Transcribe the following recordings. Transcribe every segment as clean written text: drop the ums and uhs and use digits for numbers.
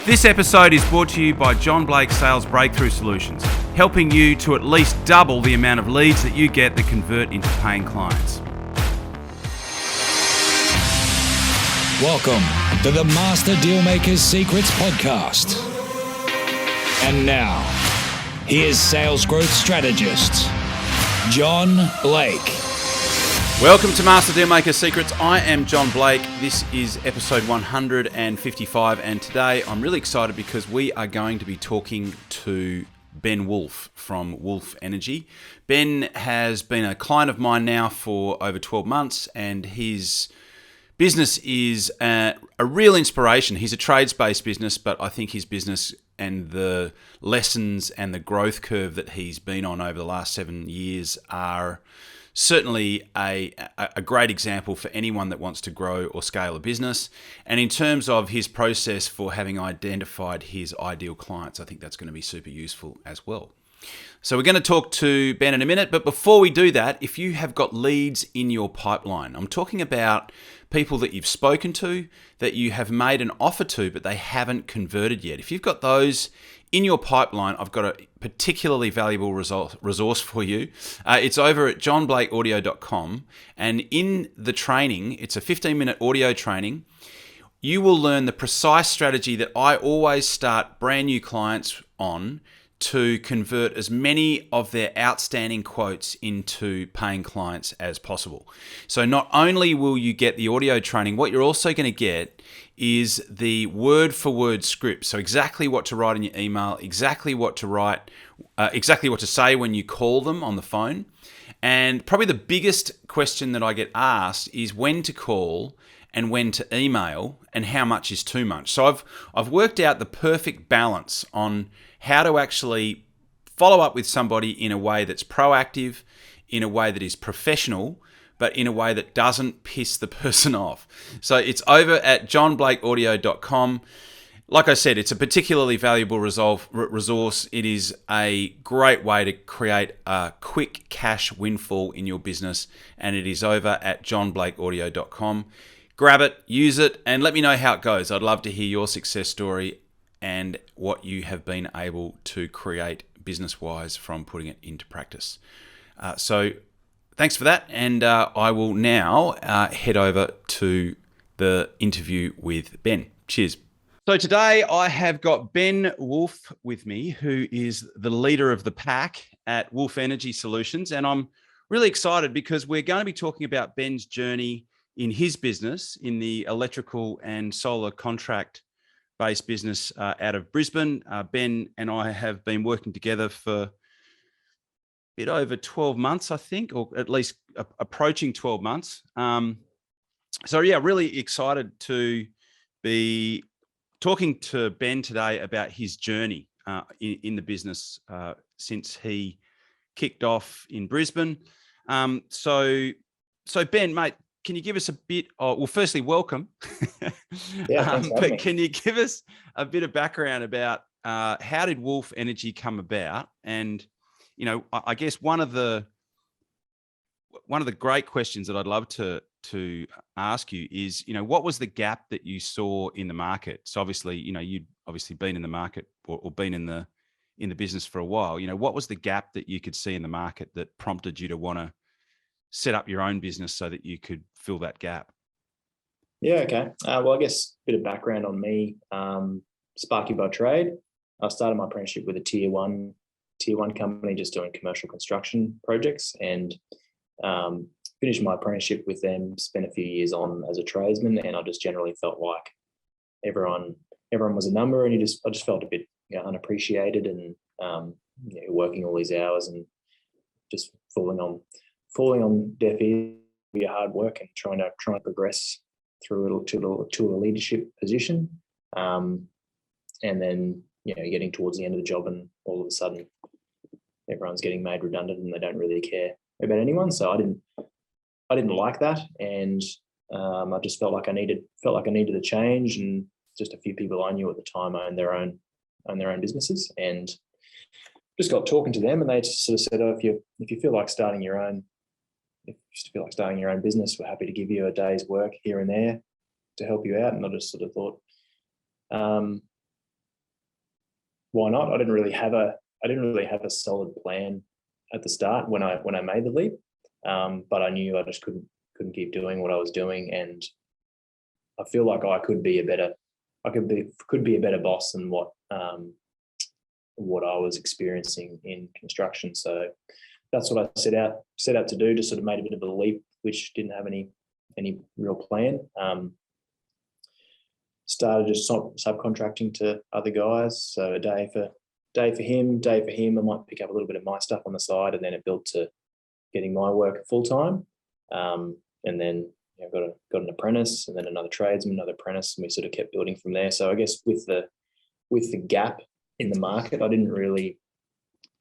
This episode is brought to you by John Blake Sales Breakthrough Solutions, helping you to at least double the amount of leads that you get that convert into paying clients. Welcome to the Master Dealmaker's Secrets podcast. And now, here's sales growth strategist, John Blake. Welcome to Master Dealmaker Secrets. I am John Blake. This is episode 155, and today I'm really excited because we are going to be talking to Ben Wolf from Wolf Energy. Ben has been a client of mine now for over 12 months, and his business is a real inspiration. He's a trades-based business, but I think his business and the lessons and the growth curve that he's been on over the last 7 years are certainly a great example for anyone that wants to grow or scale a business. And in terms of his process for having identified his ideal clients, I think that's going to be super useful as well. So we're going to talk to Ben in a minute, but before we do that, if you have got leads in your pipeline, I'm talking about people that you've spoken to, that you have made an offer to, but they haven't converted yet. If you've got those in your pipeline, I've got a particularly valuable resource for you. It's over at johnblakeaudio.com, and in the training, it's a 15-minute audio training. You will learn the precise strategy that I always start brand new clients on to convert as many of their outstanding quotes into paying clients as possible. So not only will you get the audio training, what you're also going to get is the word-for-word script. So exactly what to write in your email, exactly what to write, exactly what to say when you call them on the phone. And probably the biggest question that I get asked is when to call and when to email and how much is too much. So I've worked out the perfect balance on how to actually follow up with somebody in a way that's proactive, in a way that is professional, but in a way that doesn't piss the person off. So it's over at johnblakeaudio.com. Like I said, it's a particularly valuable resource. It is a great way to create a quick cash windfall in your business, and it is over at johnblakeaudio.com. Grab it, use it, and let me know how it goes. I'd love to hear your success story and what you have been able to create business-wise from putting it into practice. So thanks for that, and I will now head over to the interview with Ben. Cheers. So today I have got Ben Wolf with me, who is the leader of the pack at Wolf Energy Solutions, and I'm really excited because we're going to be talking about Ben's journey in his business, in the electrical and solar contract-based business out of Brisbane. Ben and I have been working together for a bit over 12 months, I think, or at least approaching 12 months. So yeah, really excited to be talking to Ben today about his journey in the business since he kicked off in Brisbane. So Ben, mate, can you give us a bit of, well, firstly, welcome. Yeah, but can you give us a bit of background about how did Wolf Energy come about? And, you know, I guess one of the great questions that I'd love to ask you is, you know, what was the gap that you saw in the market? So obviously, you know, you'd obviously been in the market or been in the business for a while. You know, what was the gap that you could see in the market that prompted you to want to set up your own business so that you could fill that gap? Yeah, okay. Well, I guess a bit of background on me. Sparky by trade. I started my apprenticeship with a tier one company just doing commercial construction projects, and finished my apprenticeship with them, spent a few years on as a tradesman, and I just generally felt like everyone was a number, and I just felt a bit unappreciated, and working all these hours and just falling on deaf ears, be hard work and trying to progress through to a leadership position, and then getting towards the end of the job, and all of a sudden everyone's getting made redundant and they don't really care about anyone. So I didn't like that, and I just felt like I needed a change. And just a few people I knew at the time owned their own businesses, and just got talking to them, and they just sort of said, "Oh, if you feel like starting your own business, we're happy to give you a day's work here and there to help you out." And I just sort of thought, why not? I didn't really have a solid plan at the start when I made the leap, but I knew I just couldn't keep doing what I was doing, and I feel like I could be a better boss than what I was experiencing in construction. So that's what I set out to do. Just sort of made a bit of a leap, which didn't have any real plan. Started just subcontracting to other guys. So a day for him. I might pick up a little bit of my stuff on the side, and then it built to getting my work full time. And then got an apprentice, and then another tradesman, another apprentice, and we sort of kept building from there. So I guess with the gap in the market, I didn't really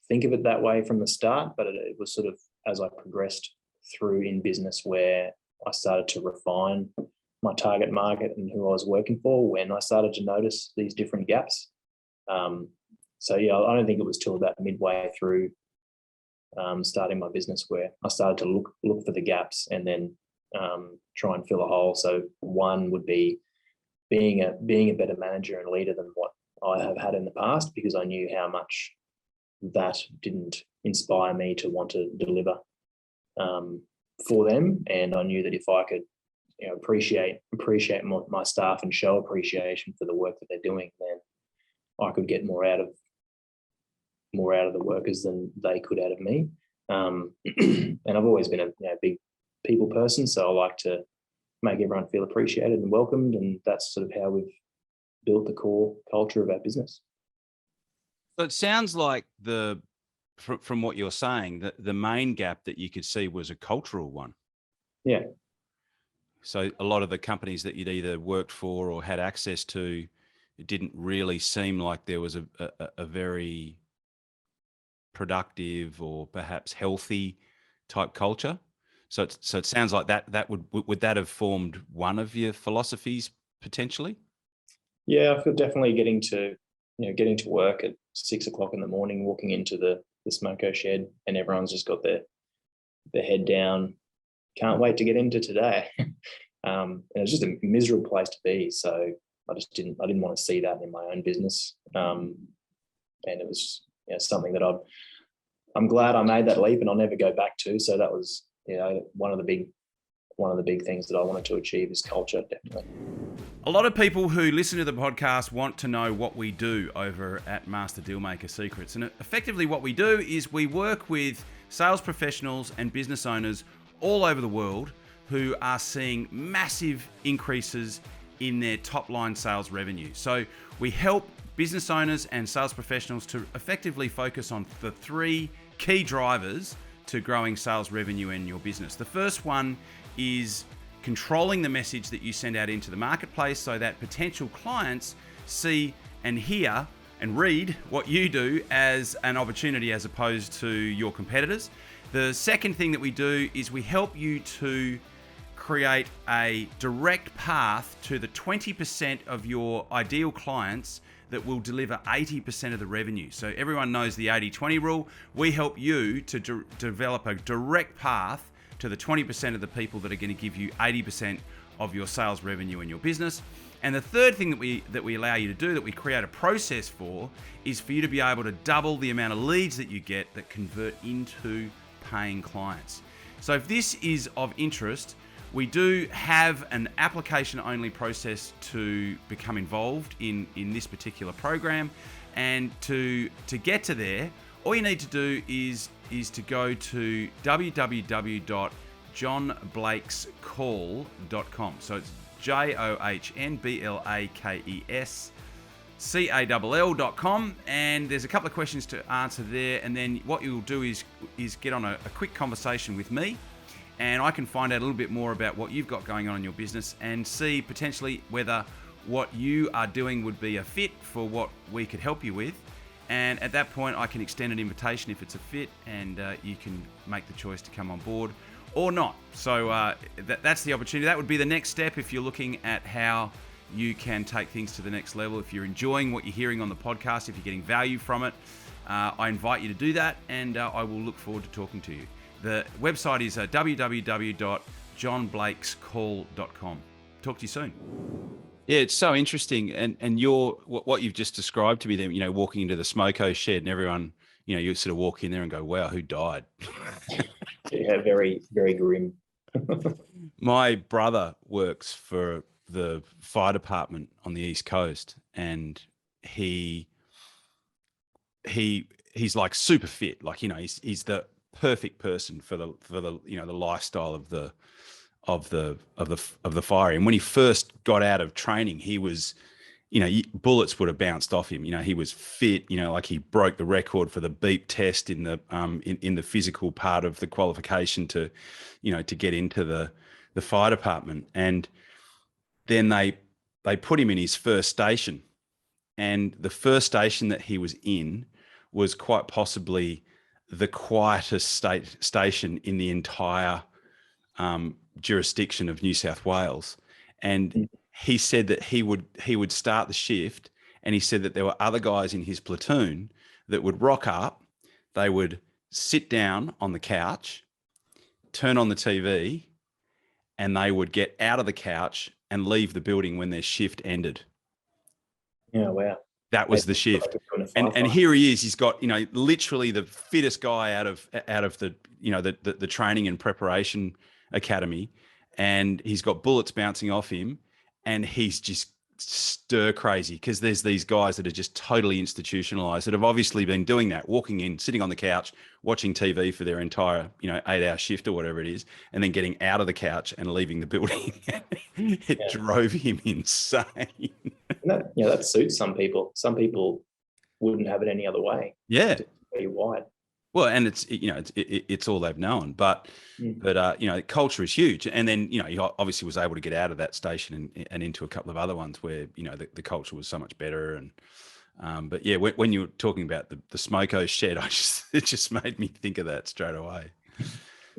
think of it that way from the start, but it was sort of as I progressed through in business where I started to refine my target market and who I was working for, when I started to notice these different gaps. So yeah, I don't think it was till about midway through starting my business where I started to look for the gaps and then try and fill a hole. So one would be being a better manager and leader than what I have had in the past, because I knew how much that didn't inspire me to want to deliver for them, and I knew that if I could appreciate my staff and show appreciation for the work that they're doing, then I could get more out of the workers than they could out of me. And I've always been a big people person, so I like to make everyone feel appreciated and welcomed, and that's sort of how we've built the core culture of our business. So it sounds like from what you're saying, that the main gap that you could see was a cultural one. Yeah. So a lot of the companies that you'd either worked for or had access to, it didn't really seem like there was a very productive or perhaps healthy type culture. So it sounds like that would that have formed one of your philosophies potentially? Yeah, I feel definitely getting to work at 6 o'clock in the morning, walking into the smoko shed, and everyone's just got their head down. Can't wait to get into today. And it's just a miserable place to be. So I didn't want to see that in my own business. And it was something that I'm glad I made that leap and I'll never go back to. So that was one of the big things that I wanted to achieve is culture, definitely. A lot of people who listen to the podcast want to know what we do over at Master Dealmaker Secrets. And effectively what we do is we work with sales professionals and business owners all over the world who are seeing massive increases in their top line sales revenue. So we help business owners and sales professionals to effectively focus on the three key drivers to growing sales revenue in your business. The first one is controlling the message that you send out into the marketplace so that potential clients see and hear and read what you do as an opportunity as opposed to your competitors. The second thing that we do is we help you to create a direct path to the 20% of your ideal clients that will deliver 80% of the revenue. So everyone knows the 80-20 rule. We help you to develop a direct path to the 20% of the people that are going to give you 80% of your sales revenue in your business. And the third thing that we allow you to do, that we create a process for, is for you to be able to double the amount of leads that you get that convert into paying clients. So if this is of interest, we do have an application-only process to become involved in this particular program. And to get to there, all you need to do is to go to www.johnblakescall.com. So it's JOHNBLAKESCALL.com, and there's a couple of questions to answer there, and then what you'll do is get on a quick conversation with me, and I can find out a little bit more about what you've got going on in your business and see potentially whether what you are doing would be a fit for what we could help you with. And at that point, I can extend an invitation if it's a fit, and you can make the choice to come on board or not. So that's the opportunity. That would be the next step if you're looking at how you can take things to the next level. If you're enjoying what you're hearing on the podcast, if you're getting value from it, I invite you to do that, and I will look forward to talking to you. The website is www.johnblakescall.com. Talk to you soon. Yeah, it's so interesting, and what you've just described to me, them, walking into the smoko shed, and everyone, you sort of walk in there and go, "Wow, who died?" Yeah, very, very grim. My brother works for the fire department on the East Coast, and he he's like super fit, like he's the perfect person for the the lifestyle of the fire. And when he first got out of training, he was, bullets would have bounced off him. He was fit. Like he broke the record for the beep test in the in the physical part of the qualification to, to get into the fire department. And then they put him in his first station, and the first station that he was in was quite possibly the quietest station in the entire jurisdiction of New South Wales. And he said that he would start the shift, and he said that there were other guys in his platoon that would rock up, they would sit down on the couch, turn on the TV, and they would get out of the couch and leave the building when their shift ended. Yeah, wow. That was the shift. And here he is. He's got, literally the fittest guy out of the, the training and preparation academy. And he's got bullets bouncing off him, and he's just stir crazy because there's these guys that are just totally institutionalized that have obviously been doing that, walking in, sitting on the couch, watching TV for their entire, 8-hour shift or whatever it is, and then getting out of the couch and leaving the building. It drove him insane. That suits some people. Some people wouldn't have it any other way. Yeah. It's very wide. Well, and it's all they've known, but culture is huge. And then, he obviously was able to get out of that station and into a couple of other ones where, the culture was so much better. And, but yeah, when you were talking about the smoko shed, it just made me think of that straight away.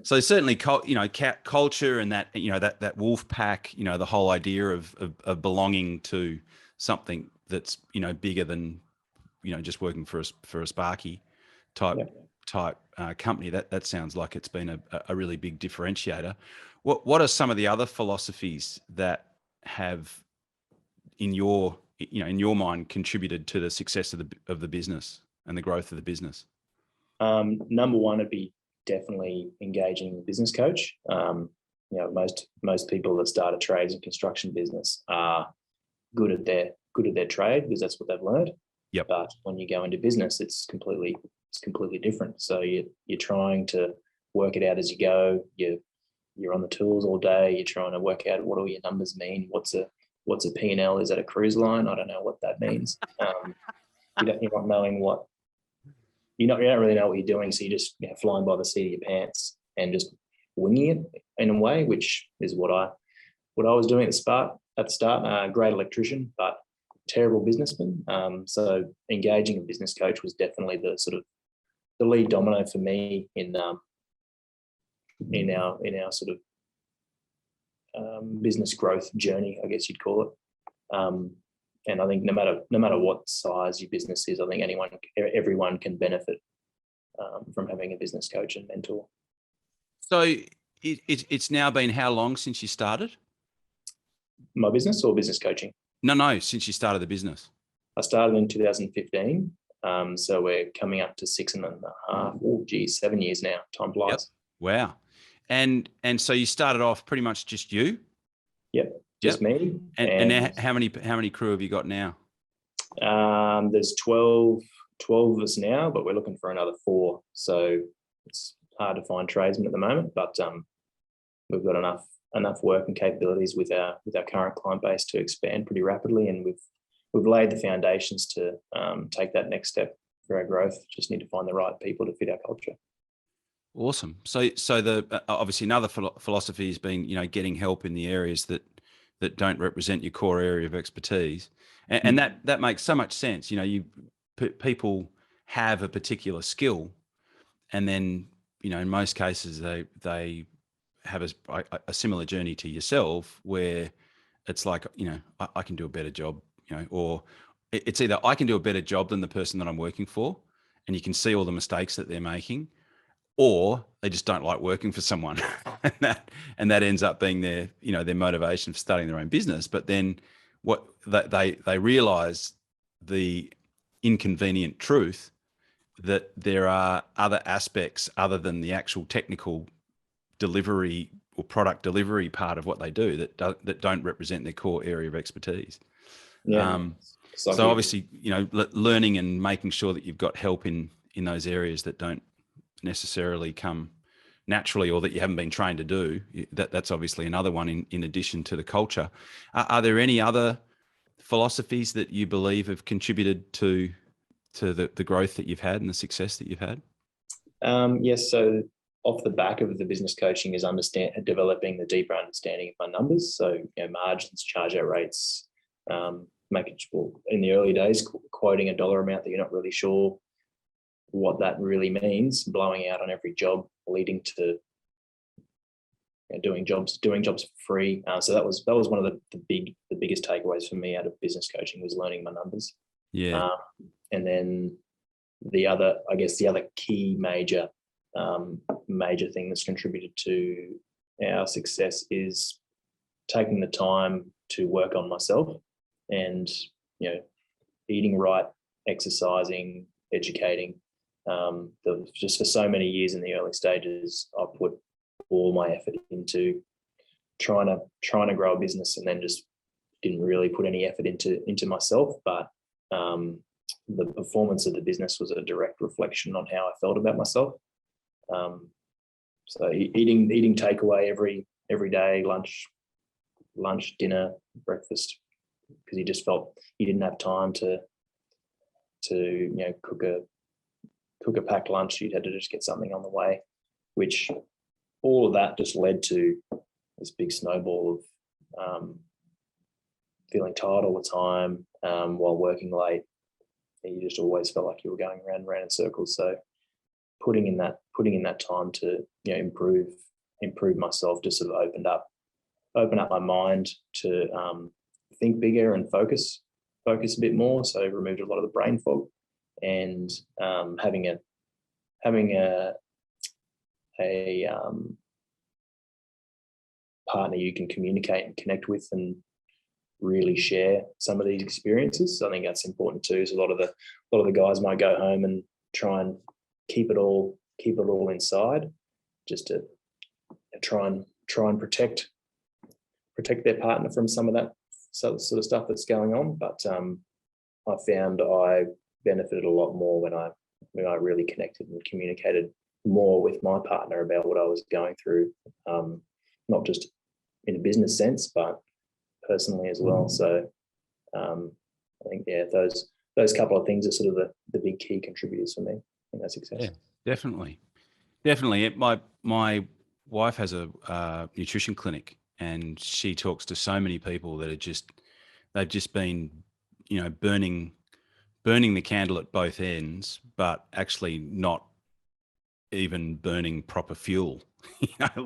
So certainly, culture and that, that wolf pack, the whole idea of belonging to something that's, bigger than, just working for a Sparky type company. That sounds like it's been a really big differentiator. What are some of the other philosophies that have, in your mind, contributed to the success of the business and the growth of the business? Number one would be definitely engaging a business coach. Most people that start a trades and construction business are good at their trade because that's what they've learned. Yep. But when you go into business, it's completely different. So you're trying to work it out as you go. You're on the tools all day. You're trying to work out what all your numbers mean. What's a P&L? Is that a cruise line? I don't know what that means. You're not knowing what. You don't really know what you're doing, so you're just flying by the seat of your pants and just winging it in a way, which is what I was doing at the start. Great electrician, but terrible businessman. So engaging a business coach was definitely the sort of the lead domino for me in our sort of business growth journey, I guess you'd call it. And I think no matter what size your business is, I think everyone can benefit from having a business coach and mentor. So it's now been how long since you started? My business or business coaching? No, since you started the business. I started in 2015. So we're coming up to 7 years now. Time flies. Yep. Wow. And so you started off pretty much just you? Yep. Just me. And now how many crew have you got now? There's 12 of us now, but we're looking for another 4. So it's hard to find tradesmen at the moment, but we've got enough work and capabilities with our current client base to expand pretty rapidly, and we've laid the foundations to take that next step for our growth. Just need to find the right people to fit our culture. Awesome. So the obviously another philosophy has been getting help in the areas that don't represent your core area of expertise, and that makes so much sense. People have a particular skill, and then in most cases they have a similar journey to yourself where it's like I can do a better job, or it's either I can do a better job than the person that I'm working for, and you can see all the mistakes that they're making, or they just don't like working for someone, and that ends up being their motivation for starting their own business. But then what that they realize the inconvenient truth that there are other aspects other than the actual technical delivery or product delivery part of what they do that don't represent their core area of expertise. Yeah. So obviously, learning and making sure that you've got help in those areas that don't necessarily come naturally or that you haven't been trained to do, that's obviously another one in addition to the culture. Are there any other philosophies that you believe have contributed to the growth that you've had and the success that you've had? Yes. So off the back of the business coaching is developing the deeper understanding of my numbers. So margins, charge out rates, making sure in the early days quoting a dollar amount that you're not really sure what that really means, blowing out on every job, leading to doing jobs for free. So that was one of the biggest takeaways for me out of business coaching was learning my numbers. Yeah. And then the other key major thing that's contributed to our success is taking the time to work on myself and eating right, exercising, educating. Just for so many years in the early stages, I put all my effort into trying to grow a business, and then just didn't really put any effort into myself. But the performance of the business was a direct reflection on how I felt about myself. So eating takeaway every day, lunch, dinner, breakfast, because he just felt he didn't have time to cook a packed lunch. You'd had to just get something on the way, which all of that just led to this big snowball of feeling tired all the time while working late. You just always felt like you were going round and round in circles. So putting in that time to improve myself just sort of open up my mind to think bigger and focus a bit more. So removed a lot of the brain fog, and having a partner you can communicate and connect with and really share some of these experiences. So I think that's important too. So a lot of the guys might go home and try and keep it all inside, just to try and protect their partner from some of that sort of stuff that's going on. But I found I benefited a lot more when I really connected and communicated more with my partner about what I was going through, not just in a business sense, but personally as well. So I think those couple of things are sort of the big key contributors for me in that success. Yeah, definitely. My wife has a nutrition clinic, and she talks to so many people that they've just been, burning the candle at both ends, but actually not even burning proper fuel. Not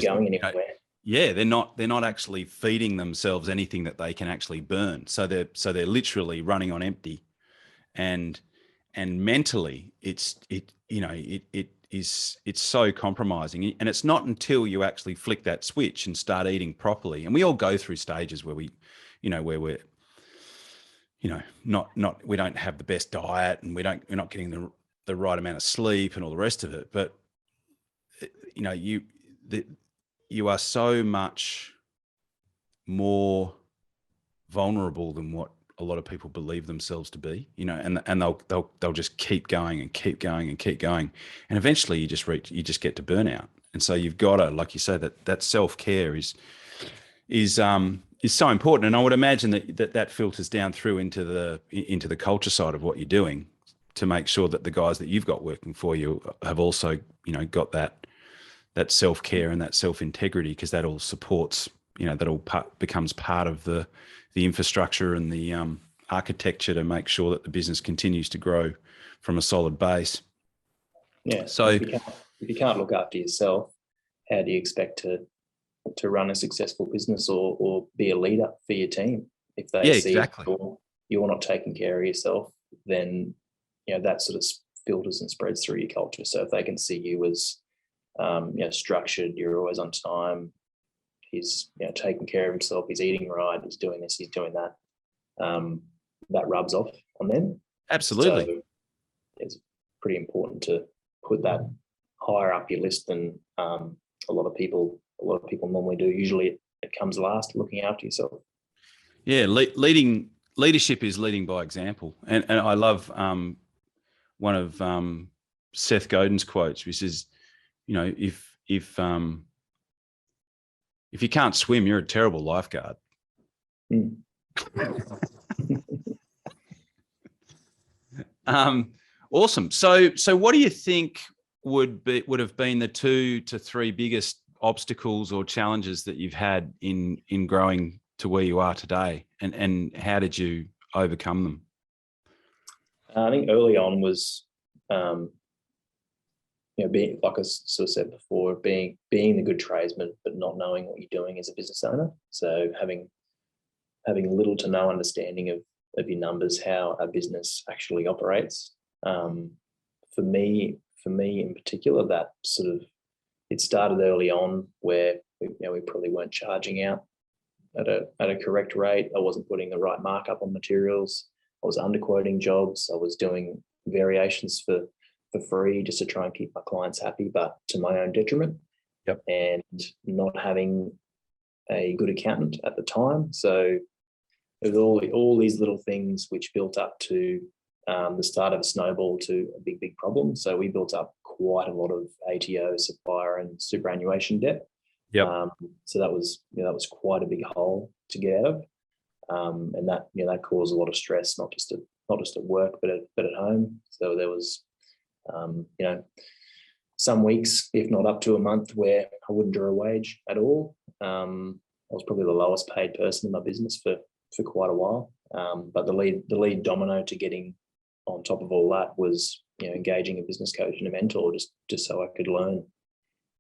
going anywhere. Yeah, they're not actually feeding themselves anything that they can actually burn. So they're literally running on empty, and mentally it's so compromising. And it's not until you actually flick that switch and start eating properly. And we all go through stages where we we don't have the best diet, and we're not getting the right amount of sleep and all the rest of it. But you are so much more vulnerable than what a lot of people believe themselves to be, and they'll just keep going and keep going and keep going. And eventually you just get to burnout. And so you've got to, like you say, that self-care is so important. And I would imagine that filters down through into the culture side of what you're doing, to make sure that the guys that you've got working for you have also, got that self-care and that self-integrity, because that all supports, that all becomes part of the infrastructure and the architecture to make sure that the business continues to grow from a solid base. Yeah. So if you can't look after yourself, how do you expect to run a successful business or be a leader for your team? If they see you're not taking care of yourself, then that sort of filters and spreads through your culture. So if they can see you as structured, you're always on time, he's taking care of himself, he's eating right, he's doing this, he's doing that. That rubs off on them. Absolutely. So it's pretty important to put that higher up your list than a lot of people normally do. Usually it comes last, looking after yourself. Yeah, leadership is leading by example, and I love one of Seth Godin's quotes, which is, if you can't swim, you're a terrible lifeguard. Mm. Awesome. So what do you think would have been the 2 to 3 biggest obstacles or challenges that you've had in growing to where you are today, and how did you overcome them? I think early on was, being, like I sort of said before, being the good tradesman, but not knowing what you're doing as a business owner. So having little to no understanding of your numbers, how a business actually operates. For me in particular, that sort of, it started early on where we probably weren't charging out at a correct rate. I wasn't putting the right markup on materials. I was underquoting jobs. I was doing variations for free just to try and keep my clients happy, but to my own detriment. Yep. And not having a good accountant at the time. So it was all these little things which built up to the start of a snowball to a big problem. So we built up quite a lot of ATO, supplier, and superannuation debt. Yep. So that was quite a big hole to get out of, and that caused a lot of stress, not just at work, but at home. So there was, some weeks, if not up to a month, where I wouldn't draw a wage at all. I was probably the lowest paid person in my business for quite a while. But the lead domino to getting on top of all that was, engaging a business coach and a mentor, just so I could learn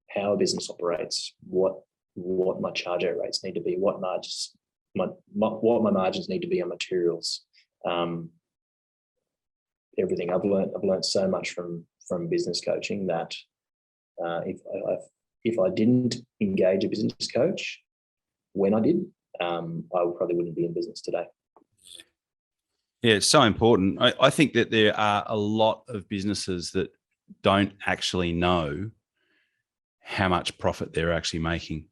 how a business operates, what my charge out rates need to be, what my margins need to be on materials. Everything I've learned so much from business coaching that if I didn't engage a business coach when I did, I probably wouldn't be in business today. Yeah, it's so important. I think that there are a lot of businesses that don't actually know how much profit they're actually making.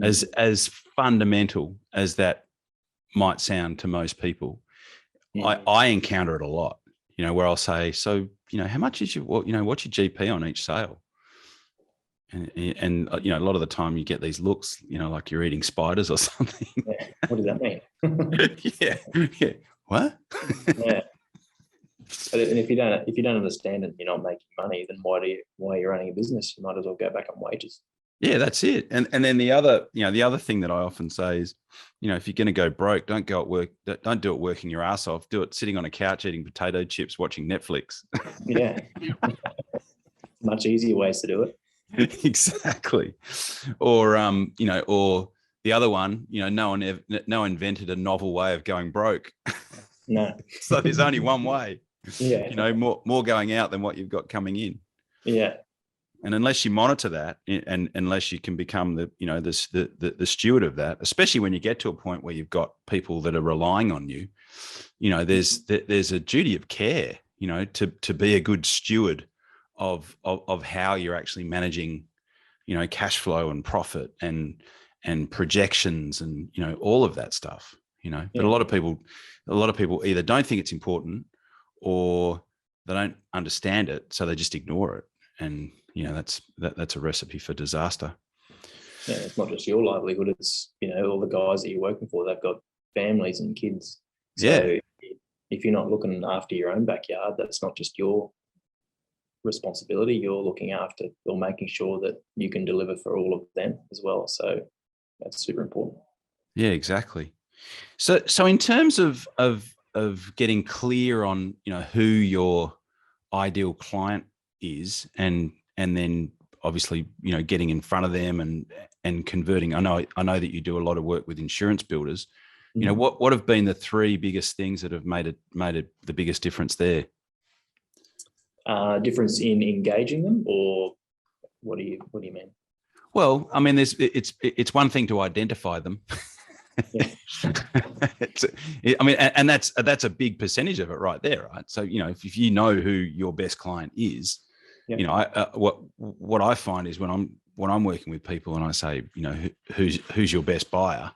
As fundamental as that might sound to most people, I encounter it a lot, where I'll say, so, how much is what's your GP on each sale? And a lot of the time you get these looks, like you're eating spiders or something. Yeah. What does that mean? Yeah. What? Yeah. But if you don't understand it, you're not making money, then why are you running a business? You might as well go back on wages. Yeah, that's it. And then the other thing that I often say is, if you're going to go broke, don't go at work. Don't do it working your ass off. Do it sitting on a couch eating potato chips, watching Netflix. Yeah. Much easier ways to do it. Exactly. Or or the other one, no one invented a novel way of going broke. No. So there's only one way. Yeah. More going out than what you've got coming in. Yeah. And unless you monitor that, and unless you can become the steward of that, especially when you get to a point where you've got people that are relying on you, there's a duty of care, to be a good steward of how you're actually managing, cash flow and profit and projections and, all of that stuff, Yeah. But a lot of people either don't think it's important or they don't understand it. So they just ignore it. And, that's a recipe for disaster. Yeah. It's not just your livelihood. It's, all the guys that you're working for, they've got families and kids. So yeah. If you're not looking after your own backyard, that's not just your responsibility. You're looking after or making sure that you can deliver for all of them as well. So that's super important. Yeah, exactly. So in terms of getting clear on, who your ideal client is, and then obviously, getting in front of them and converting. I know that you do a lot of work with insurance builders. Mm-hmm. What have been the 3 biggest things that have made the biggest difference there? Difference in engaging them, or what do you mean? Well, I mean, it's one thing to identify them. Yeah. I mean, and that's a big percentage of it right there, right? So, if you know who your best client is, Yeah. what I find is when I'm working with people and I say, who's your best buyer,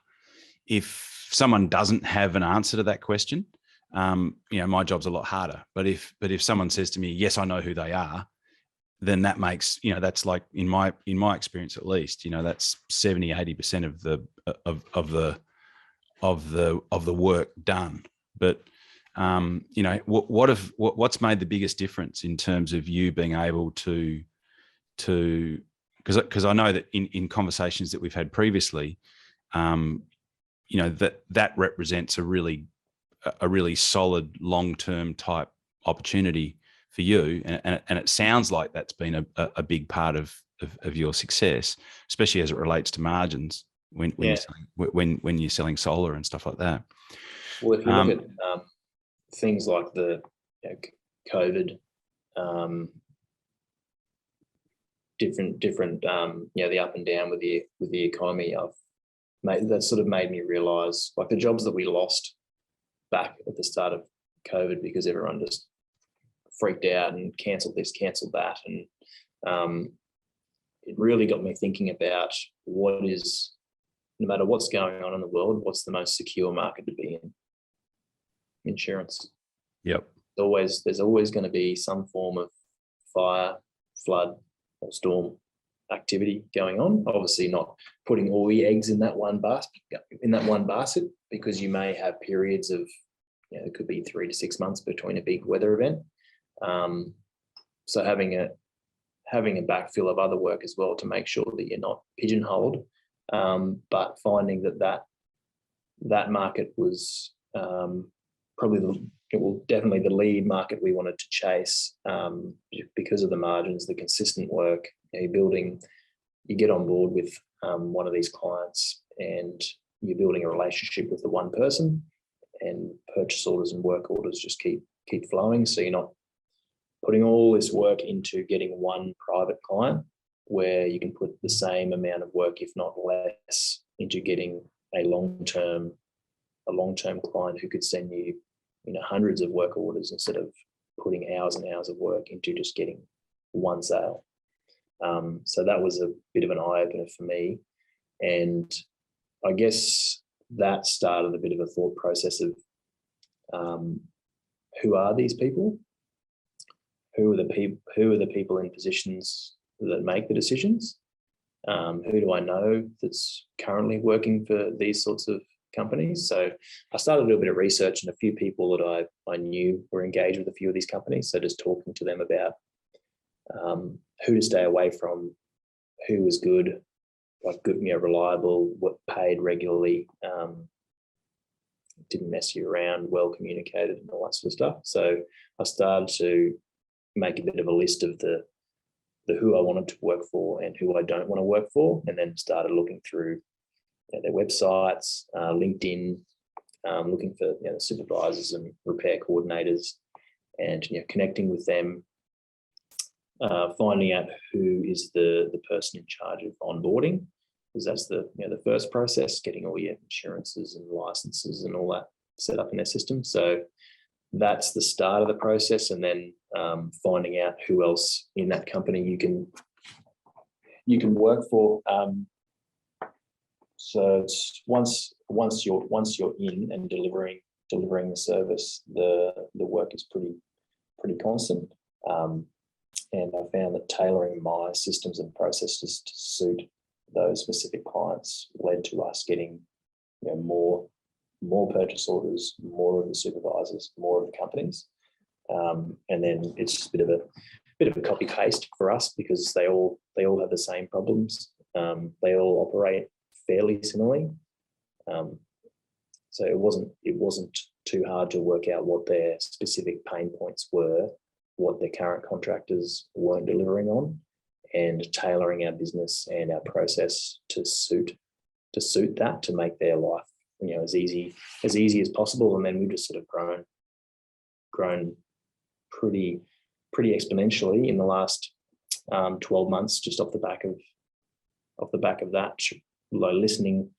if someone doesn't have an answer to that question, my job's a lot harder. But if someone says to me, yes, I know who they are, then that makes, that's like in my experience, at least, that's 70-80% of the work done. But what's made the biggest difference in terms of you being able to because I know that in conversations that we've had previously, that represents a really solid long-term type opportunity for you, and it sounds like that's been a big part of your success, especially as it relates to margins when you're selling solar and stuff like that. Well, if you look at things like the COVID, different the up and down with the economy, that sort of made me realize, like, the jobs that we lost back at the start of COVID because everyone just freaked out and cancelled this, cancelled that, and it really got me thinking about what is, no matter what's going on in the world, what's the most secure market to be in? Insurance. Yep. There's always going to be some form of fire, flood, or storm activity going on. Obviously, not putting all the eggs in that one basket, because you may have periods of, it could be 3 to 6 months between a big weather event. So having a backfill of other work as well to make sure that you're not pigeonholed, but finding that market was definitely the lead market we wanted to chase, because of the margins, the consistent work. You get on board with one of these clients and you're building a relationship with the one person, and purchase orders and work orders just keep flowing. So you're not putting all this work into getting one private client, where you can put the same amount of work, if not less, into getting a long-term client who could send you, hundreds of work orders, instead of putting hours and hours of work into just getting one sale. So that was a bit of an eye-opener for me. And I guess that started a bit of a thought process of, who are these people? Who are the people in positions that make the decisions? Who do I know that's currently working for these sorts of companies? So I started a little bit of research, and a few people that I knew were engaged with a few of these companies. So just talking to them about who to stay away from, who was good, reliable, what paid regularly, didn't mess you around, well communicated, and all that sort of stuff. So I started to make a bit of a list of the who I wanted to work for and who I don't want to work for, and then started looking through their websites, LinkedIn, looking for the supervisors and repair coordinators, and connecting with them, finding out who is the person in charge of onboarding, because that's the first process, getting all your insurances and licenses and all that set up in their system. So that's the start of the process, and then finding out who else in that company you can work for. So it's once you're in and delivering the service, the work is pretty constant. And I found that tailoring my systems and processes to suit those specific clients led to us getting more purchase orders, more of the supervisors, more of the companies, and then it's just a bit of a copy paste for us, because they all have the same problems. They all operate fairly similarly, so it wasn't too hard to work out what their specific pain points were, what their current contractors weren't delivering on, and tailoring our business and our process to suit that, to make their life as easy as possible. And then we've just sort of grown pretty exponentially in the last 12 months, just off the back off the back of that, listening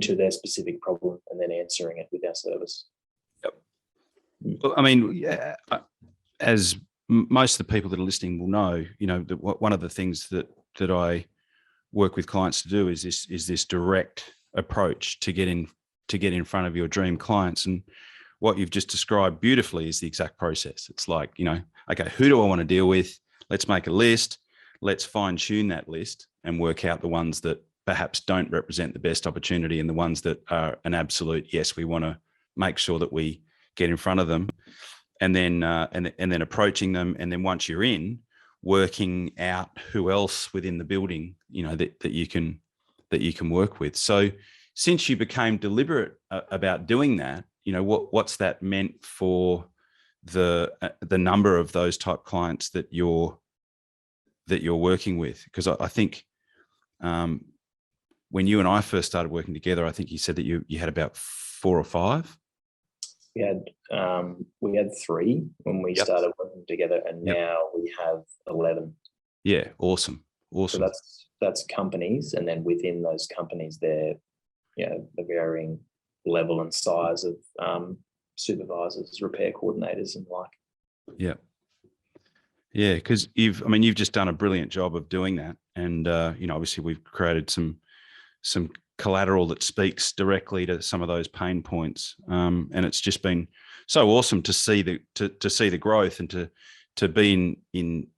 to their specific problem and then answering it with our service. Yep. Well, I mean, yeah, as most of the people that are listening will know, that one of the things that I work with clients to do is this direct approach to get in front of your dream clients. And what you've just described beautifully is the exact process. It's like, okay, who do I want to deal with? Let's make a list. Let's fine tune that list and work out the ones that perhaps don't represent the best opportunity and the ones that are an absolute yes. We want to make sure that we get in front of them, and then approaching them, and then once you're in, working out who else within the building that you can work with. So since you became deliberate about doing that, what's that meant for the number of those type clients that you're working with? Because I think when you and I first started working together, I think you said that you had about 4 or 5. We had 3 when we started working together, and now we have 11. Yeah, awesome. So that's companies, and then within those companies, they're the varying level and size of supervisors, repair coordinators, and like. Yeah. Yeah, because you've just done a brilliant job of doing that, and obviously we've created some collateral that speaks directly to some of those pain points, and it's just been so awesome to see the growth, and to be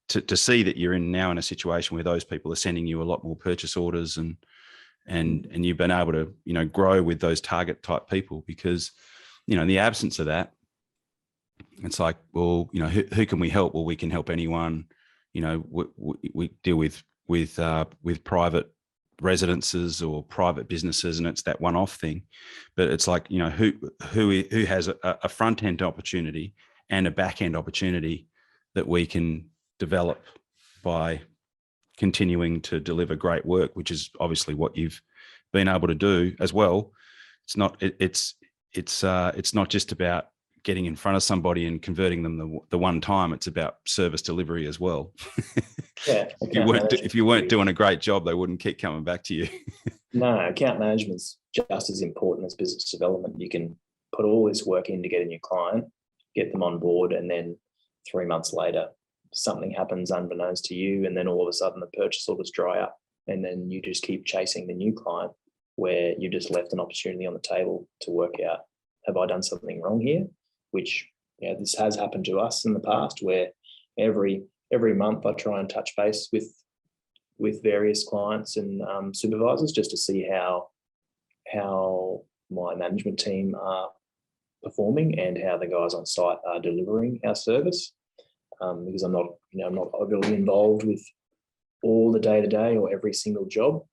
to see that you're now in a situation where those people are sending you a lot more purchase orders, and you've been able to grow with those target type people, because in the absence of that, it's like, well, who can we help? Well, we can help anyone. We deal with private residences or private businesses, and it's that one-off thing. But it's like, who has a front end opportunity and a back end opportunity that we can develop by continuing to deliver great work, which is obviously what you've been able to do as well. It's not just about getting in front of somebody and converting them the one time. It's about service delivery as well. Yeah. If you weren't doing a great job, they wouldn't keep coming back to you. No, account management's just as important as business development. You can put all this work in to get a new client, get them on board, and then 3 months later, something happens unbeknownst to you, and then all of a sudden the purchase orders dry up, and then you just keep chasing the new client, where you just left an opportunity on the table to work out, have I done something wrong here? Which, this has happened to us in the past, where every month I try and touch base with various clients and supervisors, just to see how my management team are performing and how the guys on site are delivering our service. Because I'm not overly involved with all the day-to-day or every single job.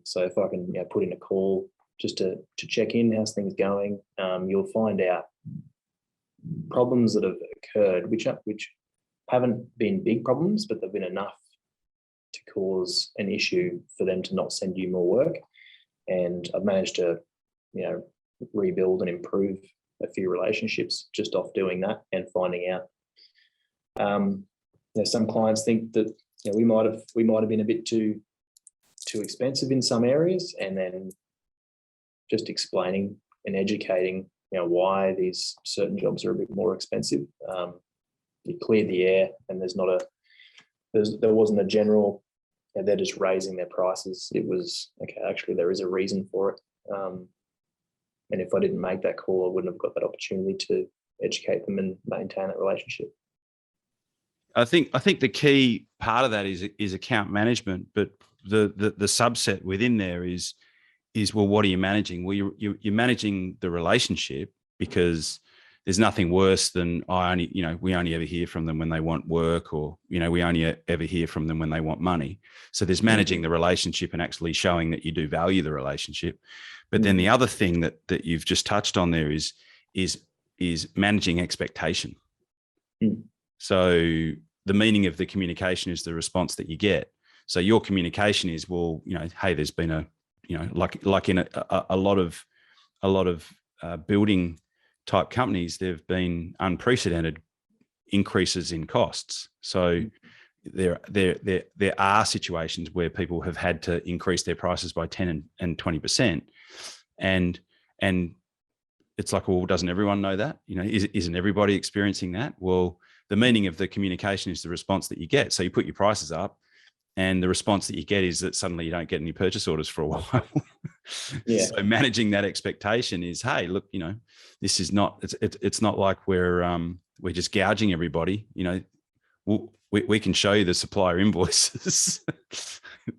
So if I can put in a call just to check in, how's things going, you'll find out problems that have occurred, which haven't been big problems, but they've been enough to cause an issue for them to not send you more work. And I've managed to, rebuild and improve a few relationships just off doing that and finding out. Some clients think that we might have been a bit too expensive in some areas, and then just explaining and educating why these certain jobs are a bit more expensive. You cleared the air, and there wasn't a general, they're just raising their prices. It was, okay, actually there is a reason for it. And if I didn't make that call, I wouldn't have got that opportunity to educate them and maintain that relationship. I think the key part of that is account management, but the subset within there is well, what are you managing? Well, you're managing the relationship, because there's nothing worse than we only ever hear from them when they want work, or we only ever hear from them when they want money. So there's managing the relationship and actually showing that you do value the relationship. But then the other thing that you've just touched on there is managing expectation. So the meaning of the communication is the response that you get. So your communication is, well, hey, there's been a, like in a lot of building type companies, there've been unprecedented increases in costs. So, there are situations where people have had to increase their prices by 10 and 20%, and it's like, well, doesn't everyone know that? Isn't everybody experiencing that? Well, the meaning of the communication is the response that you get. So you put your prices up, and the response that you get is that suddenly you don't get any purchase orders for a while. Yeah. So managing that expectation is, hey, look, this is not. It's not like we're just gouging everybody. We can show you the supplier invoices.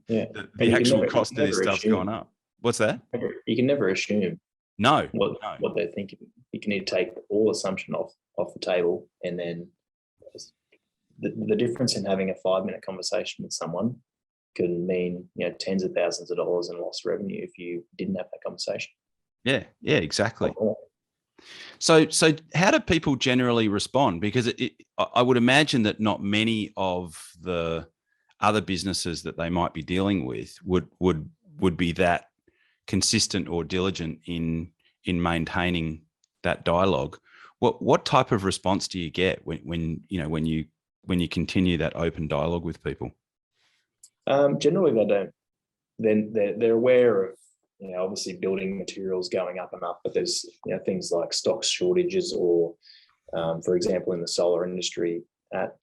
Yeah. The actual cost of this stuff's gone up. What's that? You can never assume No. what they're thinking. You can need to take all assumption off the table, and then the difference in having a 5-minute conversation with someone can mean tens of thousands of dollars in lost revenue if you didn't have that conversation. Yeah, exactly. So how do people generally respond? Because I would imagine that not many of the other businesses that they might be dealing with would be that consistent or diligent in maintaining that dialogue. What type of response do you get when you continue that open dialogue with people? Generally, they don't. Then they're aware of obviously building materials going up and up, but there's things like stock shortages, or for example, in the solar industry, at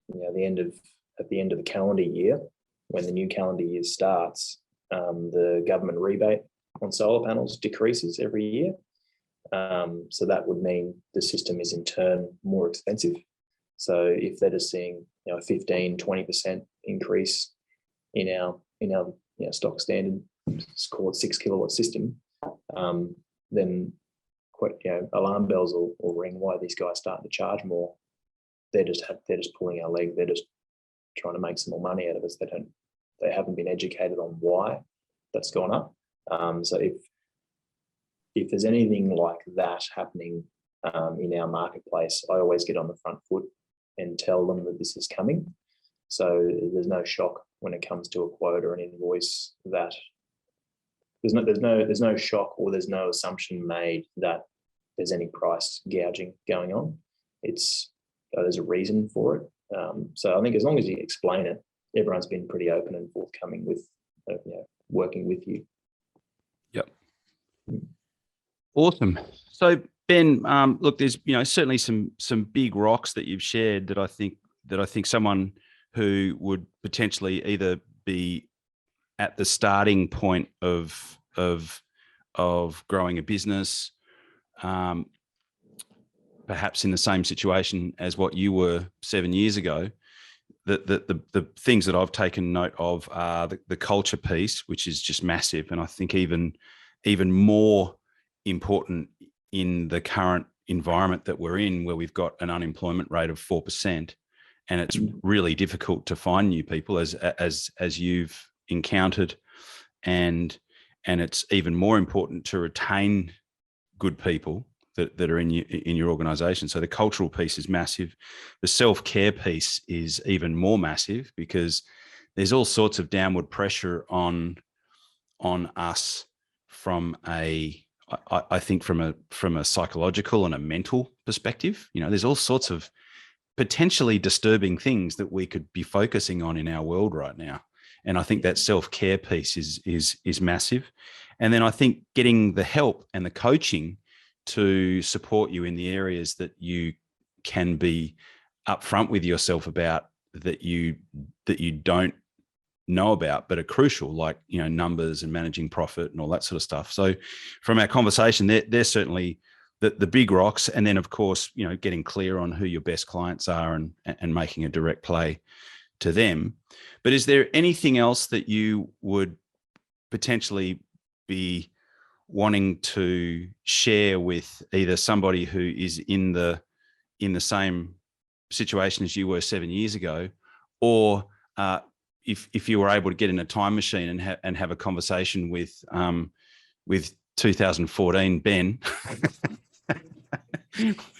the end of the calendar year, when the new calendar year starts, the government rebate on solar panels decreases every year. So that would mean the system is in turn more expensive. So if they're just seeing a 15-20% increase in our stock standard, let's call it 6 kilowatt system, then alarm bells will ring. Why are these guys starting to charge more? They're just pulling our leg. They're just trying to make some more money out of us. They haven't been educated on why that's gone up. So if there's anything like that happening in our marketplace, I always get on the front foot and tell them that this is coming. So there's no shock when it comes to a quote or an invoice. That there's no shock, or there's no assumption made that there's any price gouging going on. There's a reason for it. So I think as long as you explain it, everyone's been pretty open and forthcoming with working with you. Yep. Awesome. So Ben, look, there's certainly some big rocks that you've shared that I think someone who would potentially either be at the starting point of growing a business, perhaps in the same situation as what you were 7 years ago. The things that I've taken note of are the culture piece, which is just massive, and I think even more important in the current environment that we're in, where we've got an unemployment rate of 4%, and it's really difficult to find new people, as you've encountered, and it's even more important to retain good people that are in your organization. So the cultural piece is massive. The self-care piece is even more massive, because there's all sorts of downward pressure on us from I think from a psychological and a mental perspective. There's all sorts of potentially disturbing things that we could be focusing on in our world right now. And I think that self-care piece is massive. And then I think getting the help and the coaching to support you in the areas that you can be upfront with yourself about, that you don't know about but are crucial, like numbers and managing profit and all that sort of stuff. So from our conversation, they're certainly the big rocks. And then of course, getting clear on who your best clients are and making a direct play to them. But is there anything else that you would potentially be wanting to share with either somebody who is in the same situation as you were 7 years ago, or if you were able to get in a time machine and have a conversation with 2014 Ben,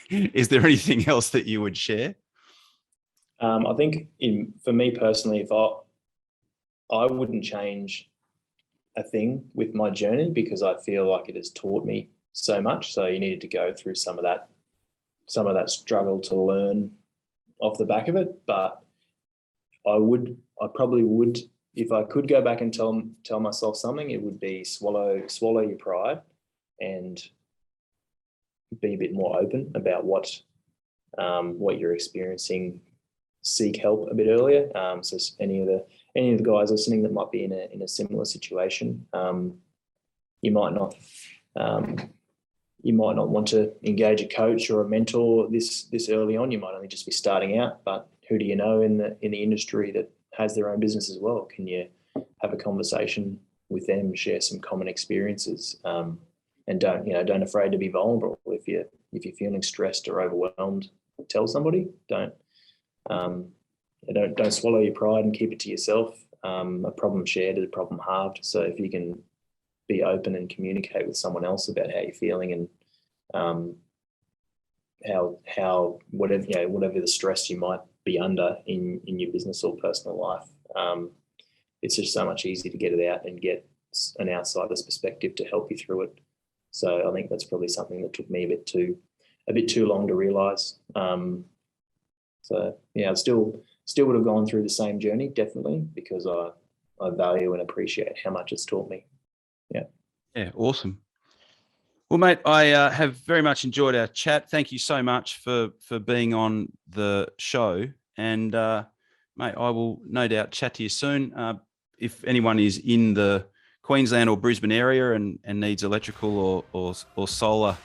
is there anything else that you would share? I think for me personally, if I wouldn't change a thing with my journey, because I feel like it has taught me so much. So you needed to go through some of that struggle to learn off the back of it. But I probably would, if I could go back and tell myself something, it would be swallow your pride and be a bit more open about what you're experiencing. Seek help a bit earlier. So any of the guys listening that might be in a similar situation, you might not want to engage a coach or a mentor this early on. You might only just be starting out, but who do you know in the industry that has their own business as well? Can you have a conversation with them, share some common experiences, and don't afraid to be vulnerable. If you're feeling stressed or overwhelmed, tell somebody. Don't swallow your pride and keep it to yourself. A problem shared is a problem halved. So if you can be open and communicate with someone else about how you're feeling and how whatever the stress you might be under in your business or personal life, it's just so much easier to get it out and get an outsider's perspective to help you through it. So I think that's probably something that took me a bit too long to realise. So yeah, I still would have gone through the same journey, definitely, because I value and appreciate how much it's taught me. Yeah. Yeah, awesome. Well, mate, I have very much enjoyed our chat. Thank you so much for being on the show. And, mate, I will no doubt chat to you soon. If anyone is in the Queensland or Brisbane area and needs electrical or solar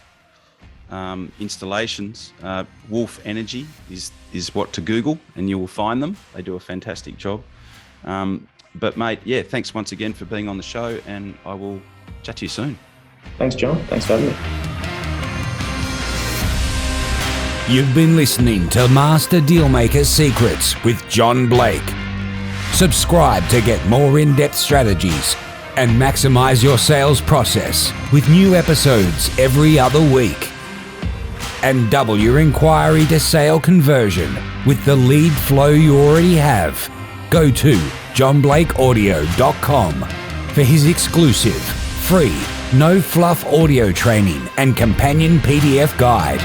installations, Wolf Energy is what to Google, and you will find them. They do a fantastic job. But, mate, yeah, thanks once again for being on the show, and I will chat to you soon. Thanks, John. Thanks for having me. You've been listening to Master Dealmaker Secrets with John Blake. Subscribe to get more in-depth strategies and maximize your sales process with new episodes every other week. And double your inquiry to sale conversion with the lead flow you already have. Go to johnblakeaudio.com for his exclusive, free, no fluff audio training and companion PDF guide.